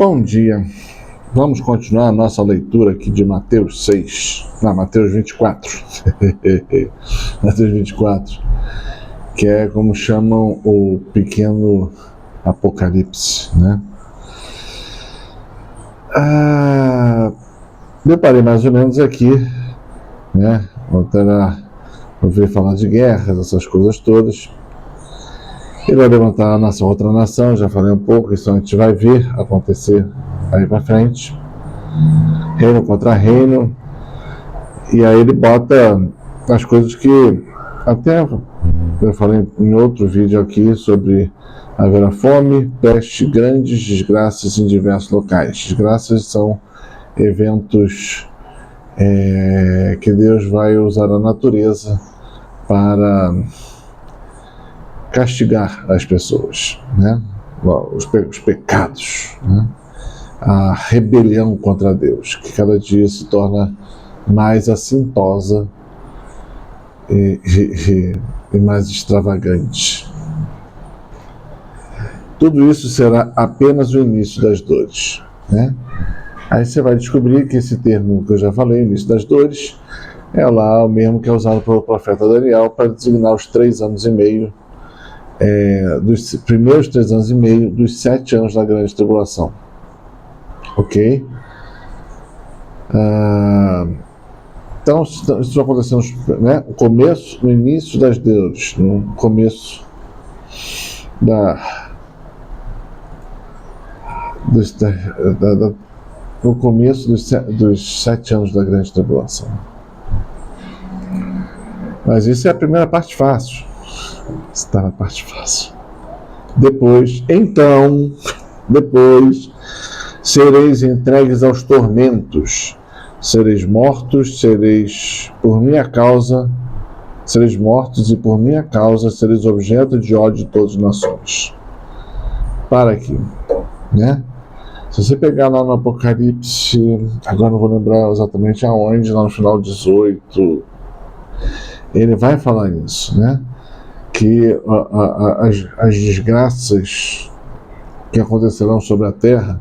Bom dia. Vamos continuar a nossa leitura aqui de Mateus 6. Não, Mateus 24. Mateus 24. Que é como chamam o pequeno Apocalipse, né? Eu parei mais ou menos aqui, né? Ouvir falar de guerras, essas coisas todas. Ele vai levantar a nossa outra nação, já falei um pouco, isso a gente vai ver acontecer aí para frente. Reino contra reino. E aí ele bota as coisas que até eu falei em outro vídeo aqui sobre haverá fome, peste, grandes desgraças em diversos locais. Desgraças são eventos que Deus vai usar a natureza para castigar as pessoas, né? Os pecados, né? A rebelião contra Deus, que cada dia se torna mais assintosa e mais extravagante. Tudo isso será apenas o início das dores, né? Aí você vai descobrir que esse termo que eu já falei, início das dores, é lá o mesmo que é usado pelo profeta Daniel para designar os 3 anos e meio, dos primeiros 3 anos e meio dos 7 anos da grande tribulação. Ok? Então, isso vai acontecer no início das dores, no começo no começo dos 7 anos da grande tribulação. Mas isso é a primeira parte fácil. Está na parte fácil. Depois sereis entregues aos tormentos, sereis mortos, por minha causa, sereis mortos e por minha causa sereis objeto de ódio de todas as nações. Para aqui, né? Se você pegar lá no Apocalipse, agora não vou lembrar exatamente aonde, lá no final 18, ele vai falar isso, né? Que as desgraças que acontecerão sobre a terra,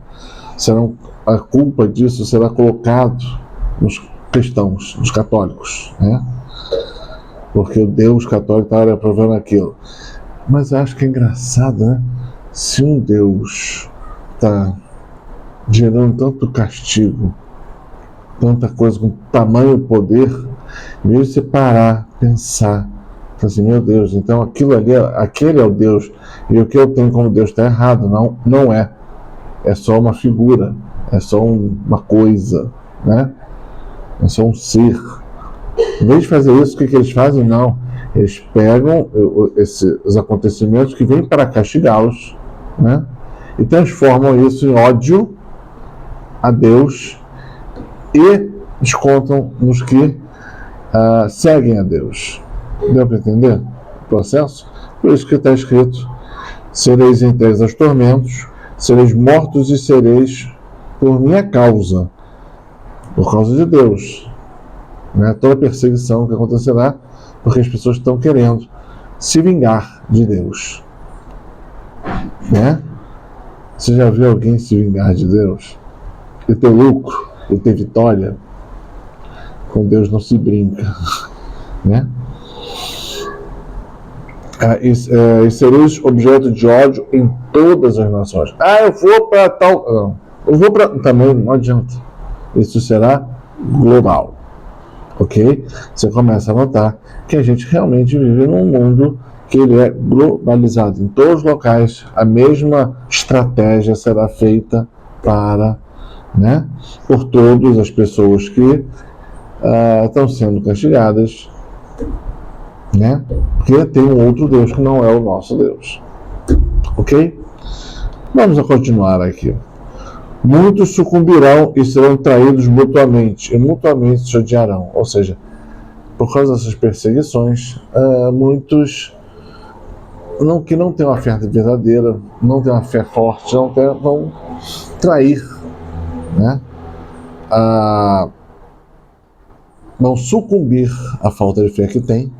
a culpa disso será colocado nos cristãos, nos católicos, né? Porque o Deus católico está aprovando aquilo. Mas eu acho que é engraçado, né? Se um Deus está gerando tanto castigo, tanta coisa com tamanho poder, em vez de você parar, pensar, assim, meu Deus, então aquele é o Deus, e o que eu tenho como Deus está errado. Não é. É só uma figura, é só uma coisa, né? É só um ser. Em vez de fazer isso, o que eles fazem? Não. Eles pegam os acontecimentos que vêm para castigá-los, né? E transformam isso em ódio a Deus e descontam nos que seguem a Deus. Deu para entender o processo? Por isso que está escrito: sereis entregues aos tormentos, sereis mortos e sereis por minha causa, por causa de Deus, né? Toda perseguição que acontecerá porque as pessoas estão querendo se vingar de Deus, né? Você já viu alguém se vingar de Deus e ter lucro, e ter vitória? Com Deus não se brinca, né? E sereis objeto de ódio em todas as nações. Eu vou para tal... Não, eu vou para... Também não adianta. Isso será global. Ok? Você começa a notar que a gente realmente vive num mundo que ele é globalizado. Em todos os locais, a mesma estratégia será feita para, né, por todas as pessoas que estão sendo castigadas, né? Porque tem um outro Deus que não é o nosso Deus. Ok? Vamos a continuar aqui. Muitos sucumbirão e serão traídos mutuamente, e mutuamente se odiarão. Ou seja, por causa dessas perseguições, muitos que não têm uma fé verdadeira, não têm uma fé forte, vão trair, né? Vão sucumbir à falta de fé que têm,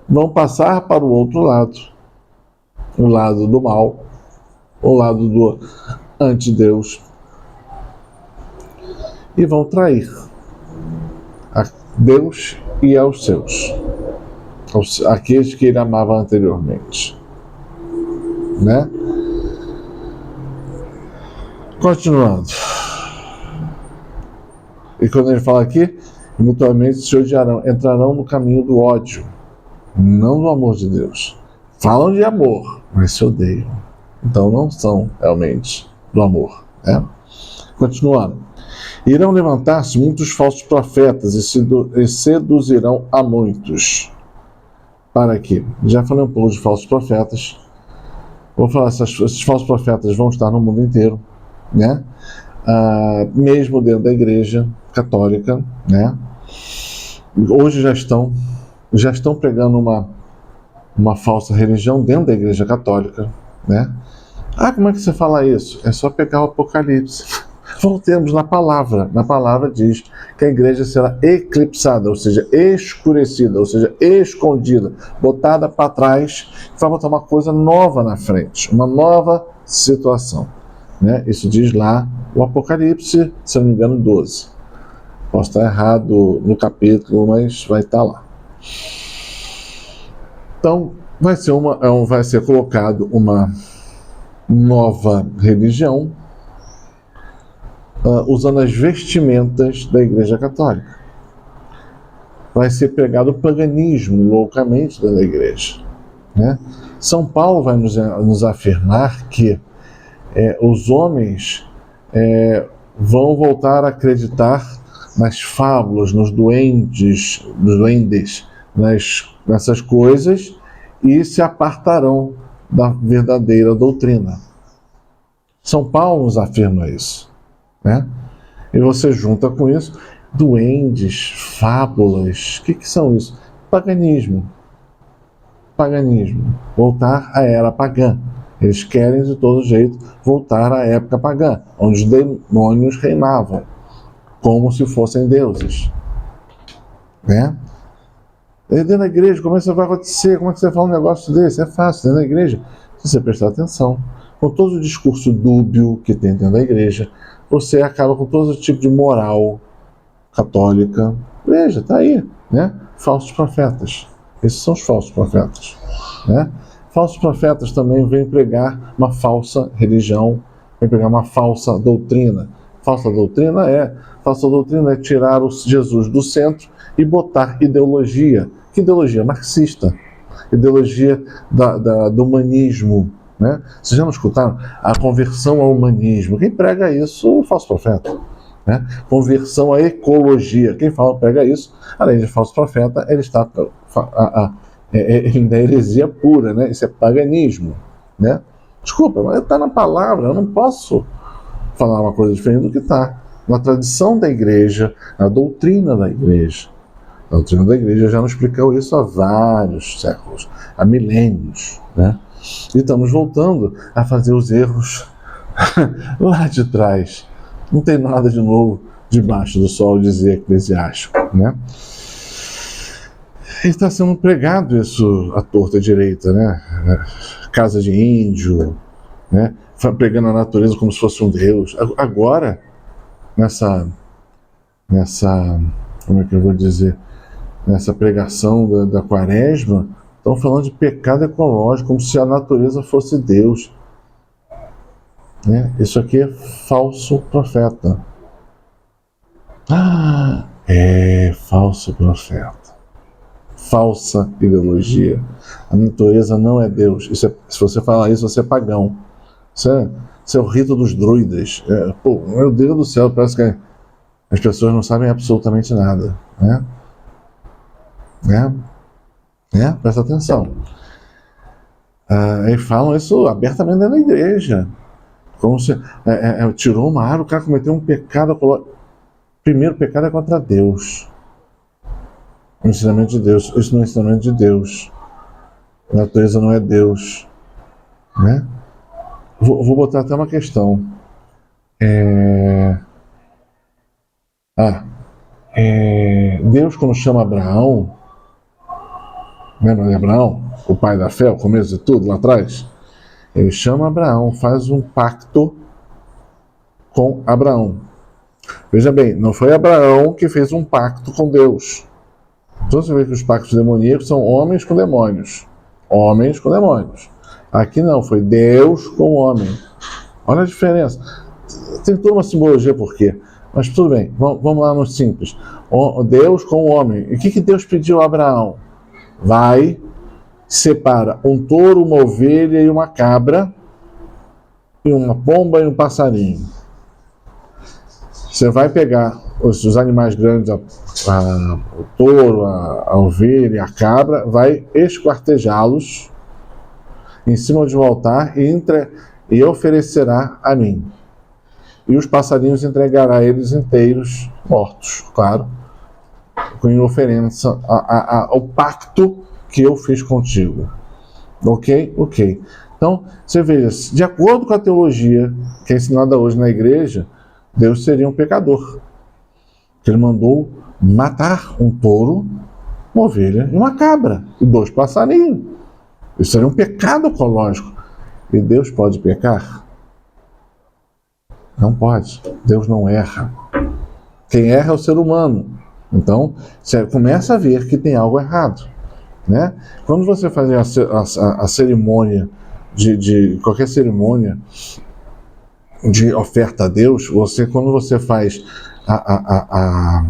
vão passar para o outro lado, o lado do mal, o lado do anti-Deus, e vão trair a Deus e aos seus, aqueles que ele amava anteriormente, né? Continuando. E quando ele fala aqui, mutuamente se odiarão, entrarão no caminho do ódio, não do amor de Deus. Falam de amor, mas se odeiam. Então não são realmente do amor, né? Continuando. Irão levantar-se muitos falsos profetas e seduzirão a muitos. Para quê? Já falei um pouco de falsos profetas. Vou falar, esses falsos profetas vão estar no mundo inteiro, né? Mesmo dentro da igreja católica, né? Hoje já estão pregando uma falsa religião dentro da igreja católica, né? Como é que você fala isso? É só pegar o Apocalipse. Voltemos na palavra. Na palavra diz que a igreja será eclipsada, ou seja, escurecida, ou seja, escondida, botada para trás, vai botar uma coisa nova na frente, uma nova situação, né? Isso diz lá o Apocalipse, se não me engano, 12. Posso estar errado no capítulo, mas vai estar lá. Então, vai ser colocado uma nova religião usando as vestimentas da Igreja Católica. Vai ser pregado o paganismo loucamente dentro da igreja, né? São Paulo vai nos afirmar que os homens vão voltar a acreditar nas fábulas, nos duendes, nessas coisas, e se apartarão da verdadeira doutrina. São Paulo nos afirma isso, né? E você junta com isso duendes, fábulas. O que são isso? Paganismo. Voltar à era pagã. Eles querem de todo jeito voltar à época pagã, onde os demônios reinavam como se fossem deuses, né? E dentro da igreja, como é que isso vai acontecer? Como é que você fala um negócio desse? É fácil, dentro da igreja, se você prestar atenção, com todo o discurso dúbio que tem dentro da igreja, você acaba com todo tipo de moral católica. Veja, está aí, né? Falsos profetas. Esses são os falsos profetas, né? Falsos profetas também vêm pregar uma falsa religião, vêm pregar uma falsa doutrina. Falsa doutrina é tirar o Jesus do centro e botar ideologia. Que ideologia? Marxista. Ideologia do humanismo, né? Vocês já não escutaram? A conversão ao humanismo. Quem prega isso é o falso profeta, né? Conversão à ecologia. Quem prega isso, além de falso profeta, ele está ainda é heresia pura, né? Isso é paganismo, né? Desculpa, mas está na palavra, eu não posso falar uma coisa diferente do que está na tradição da igreja, na doutrina da igreja. A doutrina da igreja já nos explicou isso há vários séculos, há milênios, né? E estamos voltando a fazer os erros lá de trás. Não tem nada de novo debaixo do sol, dizia Eclesiástico, né? E está sendo pregado isso à torta direita, né? Casa de índio, né? Pregando a natureza como se fosse um deus. Agora, nessa como é que eu vou dizer? Nessa pregação da quaresma, estão falando de pecado ecológico, como se a natureza fosse Deus, né? Isso aqui é falso profeta. Falso profeta. Falsa ideologia. A natureza não é Deus. Se você falar isso, você é pagão. Isso é o rito dos druidas. Meu Deus do céu, parece que as pessoas não sabem absolutamente nada, né? Presta atenção. E falam isso abertamente dentro da igreja. Como se tirou uma árvore, o cara cometeu um pecado. O primeiro pecado é contra Deus. O ensinamento de Deus. Isso não é ensinamento de Deus. A natureza não é Deus, né? Vou botar até uma questão. Deus, quando chama Abraão, lembra de Abraão, o pai da fé, o começo de tudo lá atrás? Ele chama Abraão, faz um pacto com Abraão. Veja bem, não foi Abraão que fez um pacto com Deus. Então você vê que os pactos demoníacos são homens com demônios. Homens com demônios. Aqui não, foi Deus com o homem. Olha a diferença. Tem toda uma simbologia por quê. Mas tudo bem, vamos lá no simples. Deus com o homem. E o que Deus pediu a Abraão? Vai, separa um touro, uma ovelha e uma cabra, e uma pomba e um passarinho. Você vai pegar os animais grandes, o touro, a ovelha e a cabra, vai esquartejá-los em cima de um altar e oferecerá a mim. E os passarinhos entregará eles inteiros, mortos, claro, em oferência ao pacto que eu fiz contigo. Ok? Ok. Então, você veja, de acordo com a teologia que é ensinada hoje na igreja, Deus seria um pecador. Ele mandou matar um touro, uma ovelha e uma cabra, e 2 passarinhos. Isso seria um pecado ecológico. E Deus pode pecar? Não pode. Deus não erra. Quem erra é o ser humano. Então, você começa a ver que tem algo errado. Né? Quando você faz a cerimônia, qualquer cerimônia de oferta a Deus, quando você faz a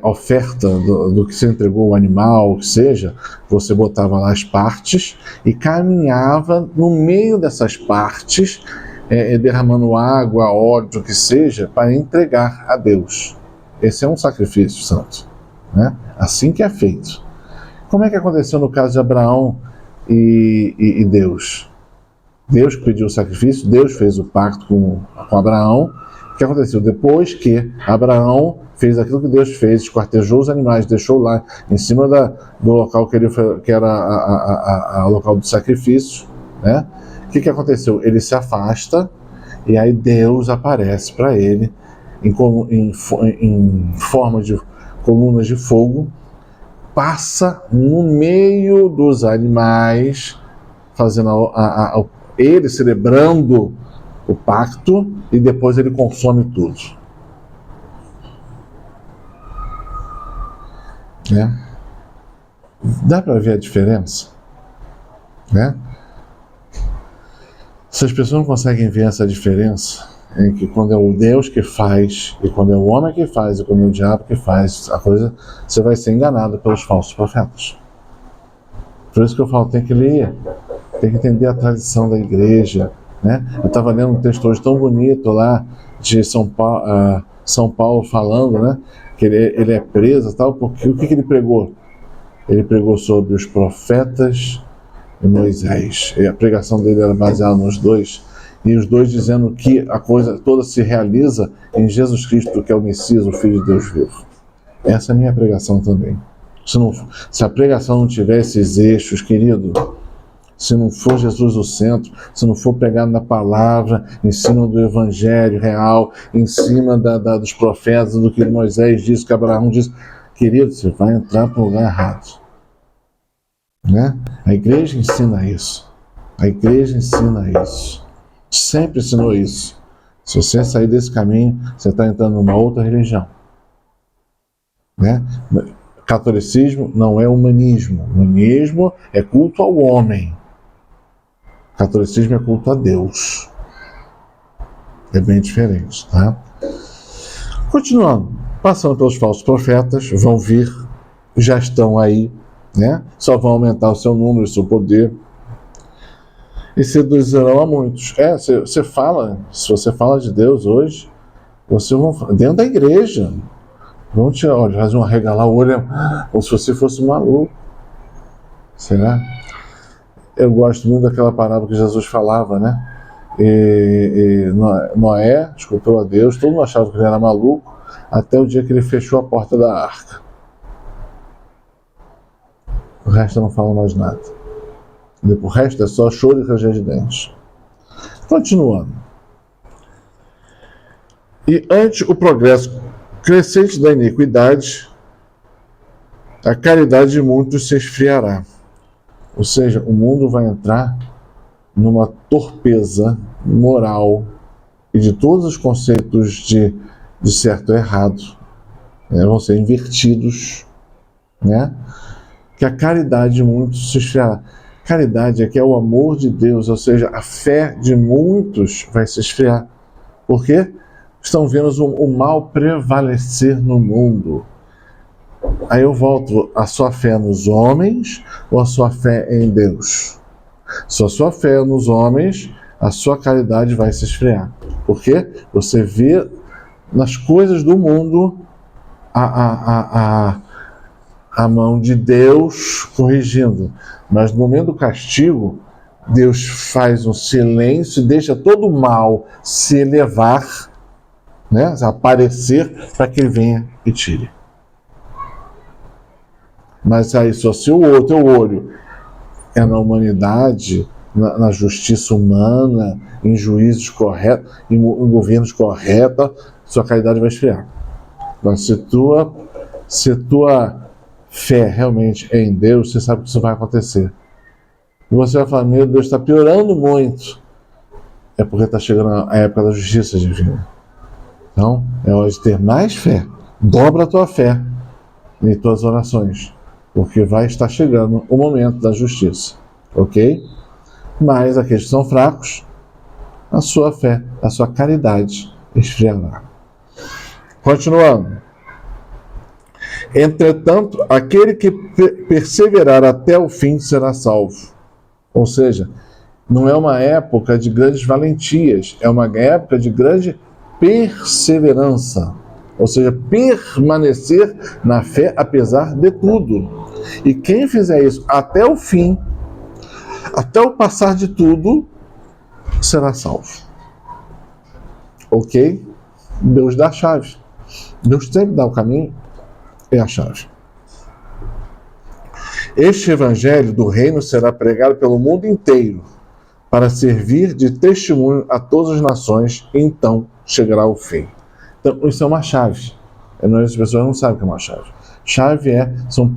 oferta do que você entregou, o animal, o que seja, você botava lá as partes e caminhava no meio dessas partes, derramando água, óleo, o que seja, para entregar a Deus. Esse é um sacrifício santo. Né? Assim que é feito. Como é que aconteceu no caso de Abraão e Deus? Deus pediu o sacrifício, Deus fez o pacto com Abraão. O que aconteceu? Depois que Abraão fez aquilo que Deus fez, esquartejou os animais, deixou lá em cima do local que era o local do sacrifício, né? O que aconteceu? Ele se afasta e aí Deus aparece para ele em forma de colunas de fogo, passa no meio dos animais, fazendo ele celebrando o pacto, e depois ele consome tudo. Né? Dá para ver a diferença? Né? Se as pessoas não conseguem ver essa diferença, em que quando é o Deus que faz, e quando é o homem que faz, e quando é o diabo que faz a coisa, você vai ser enganado pelos falsos profetas. Por isso que eu falo, tem que ler, tem que entender a tradição da igreja. Né? Eu estava lendo um texto hoje tão bonito lá de São Paulo falando, né, que ele é preso, tal, porque o que ele pregou? Ele pregou sobre os profetas e Moisés. E a pregação dele era baseada nos dois, e os dois dizendo que a coisa toda se realiza em Jesus Cristo, que é o Messias, o Filho de Deus vivo. Essa é a minha pregação também. Se a pregação não tiver esses eixos, querido, se não for Jesus o centro, se não for pregado na palavra, em cima do evangelho real, em cima dos profetas, do que Moisés disse, que Abraão disse, querido, você vai entrar para o lugar errado. Né? A igreja ensina isso. A igreja ensina isso. Sempre ensinou isso. Se você sair desse caminho, você está entrando numa outra religião. Né? Catolicismo não é humanismo. Humanismo é culto ao homem. Catolicismo é culto a Deus. É bem diferente, tá? Continuando, passando pelos falsos profetas, vão vir, já estão aí, né? Só vão aumentar o seu número, o seu poder, e seduzirão a muitos. Você fala, se você fala de Deus hoje, você vai dentro da igreja, vão te fazer um arregalar o olho, como se você fosse maluco. Será? Eu gosto muito daquela parábola que Jesus falava, né? Noé escutou a Deus, todo mundo achava que ele era maluco, até o dia que ele fechou a porta da arca. O resto não fala mais nada. O resto é só choro e ranger de dentes. Continuando. E ante o progresso crescente da iniquidade, a caridade de muitos se esfriará. Ou seja, o mundo vai entrar numa torpeza moral e de todos os conceitos de de certo ou errado, né? Vão ser invertidos, né? Que a caridade de muitos se esfriará. Caridade é que é o amor de Deus, ou seja, a fé de muitos vai se esfriar. Por quê? Estão vendo o mal prevalecer no mundo. Aí eu volto, a sua fé nos homens ou a sua fé em Deus? Se a sua fé é nos homens, a sua caridade vai se esfriar. Por quê? Você vê nas coisas do mundo a mão de Deus corrigindo. Mas no momento do castigo, Deus faz um silêncio e deixa todo o mal se elevar, né, aparecer, para que ele venha e tire. Mas aí só se o teu olho é na humanidade, na justiça humana, em juízos corretos, em governos corretos, sua caridade vai esfriar. Mas se tua fé realmente é em Deus, você sabe que isso vai acontecer. E você vai falar, meu Deus, está piorando muito. É porque está chegando a época da justiça divina. Então, é hora de ter mais fé. Dobra a tua fé em tuas orações. Porque vai estar chegando o momento da justiça. Ok? Mas aqueles que são fracos, a sua fé, a sua caridade esfriará. Continuando. Entretanto, aquele que perseverar até o fim será salvo. Ou seja, não é uma época de grandes valentias, é uma época de grande perseverança. Ou seja, permanecer na fé apesar de tudo. E quem fizer isso até o fim, até o passar de tudo, será salvo. Ok? Deus dá a chave. Deus sempre dá o caminho, é a chave. Este evangelho do reino será pregado pelo mundo inteiro para servir de testemunho a todas as nações, e então chegará o fim. Então, isso é uma chave. As pessoas não sabem o que é uma chave. Chave são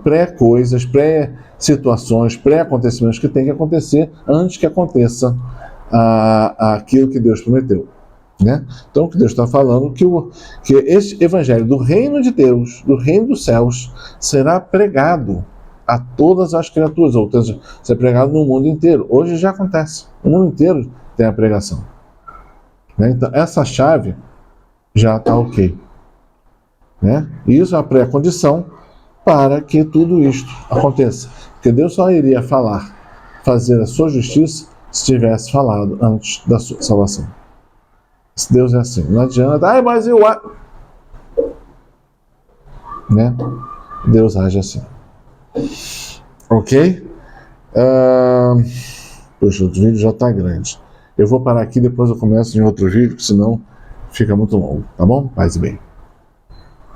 pré-coisas, pré-situações, pré-acontecimentos que tem que acontecer antes que aconteça aquilo que Deus prometeu. Né? Então, o que Deus está falando que esse evangelho do reino de Deus, do reino dos céus, será pregado a todas as criaturas, ou seja, será pregado no mundo inteiro. Hoje já acontece. O mundo inteiro tem a pregação. Né? Então, essa chave já está ok. Né? E isso é uma pré-condição para que tudo isto aconteça. Porque Deus só iria fazer a sua justiça se tivesse falado antes da sua salvação. Se Deus é assim, não adianta, mas eu... Né? Deus age assim. Ok? Poxa, o vídeo já está grande. Eu vou parar aqui, depois eu começo em outro vídeo, senão fica muito longo. Tá bom? Paz e bem.